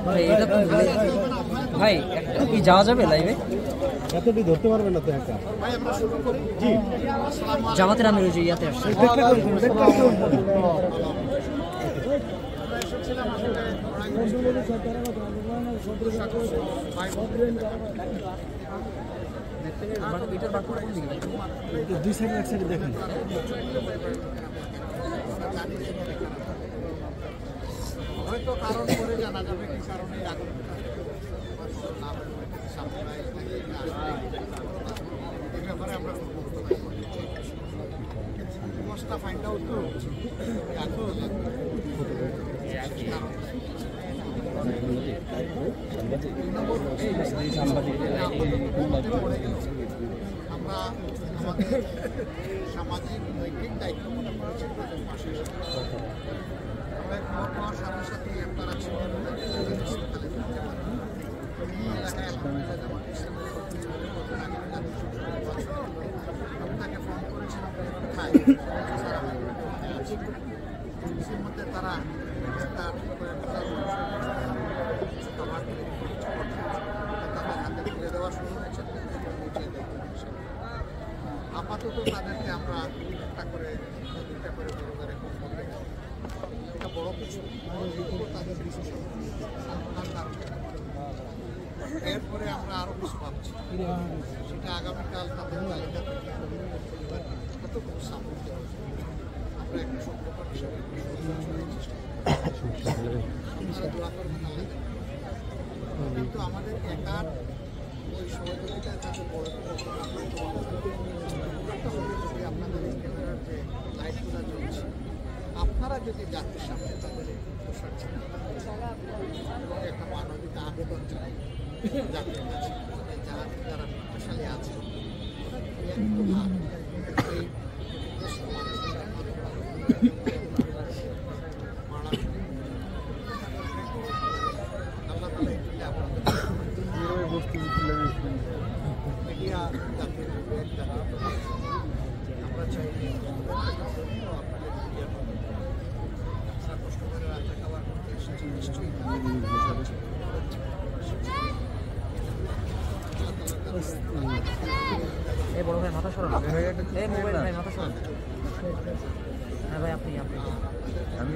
ভাই এটা তো ভাই একটা কি যাওয়া যাবে লাইভে? এতটি ধরতে পারবেন না তো একা। জি জামাতের আমির ওই যে ইয়াতে আসছে। দুই সাইডে এক সাইডে দেখেন। হয়তো কারণ করে জানা যাবে কি কারণে এই ব্যাপারে আমরা মশলা ফাইন্ড আউট আমরা আমাদের সামাজিক নৈতিক দায়িত্ব মনে করেছি পাশের আমরা খবর পাওয়ার সাথে সাথে আপনারা ছিলেন আপনাকে ফোন করেছিলাম কোথায় কিছুর মধ্যে তারা তাদের হাতে তুলে দেওয়া শুরু হয়েছে। আপাতত তাদেরকে আমরা একটা করে দুটা করে পরিবারে এটা বড় কিছু তাদের বিশেষ এরপরে আমরা আরো কিছু ভাবছি সেটা আগামীকাল তাদের তালিকা থেকে কতটুকু সামনে আমরা একটা সংগঠন হিসাবে কিন্তু আমাদের একার ওই সহযোগিতায় তাদের বড় যদি আপনাদের ক্যামেরার যে লাইটগুলো চলছে আপনারা যদি জাতির সামনে তাদের পোশাক এবং একটা মানবিক আবেদন চাই জাতির কাছে যারা বিত্তশালী আছে মিডিয়া জাতির আমরা চাই কষ্ট করে রাখা খাবার করতে এসেছি নিশ্চয়ই এই বড় ভাই মাথা সরান, এই মোবাইল ভাই মাথা সরান। হ্যাঁ ভাই আপনি আমি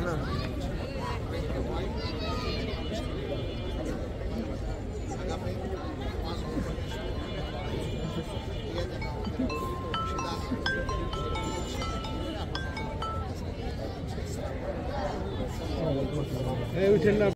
না আগামী 5 বছর উঠেন না।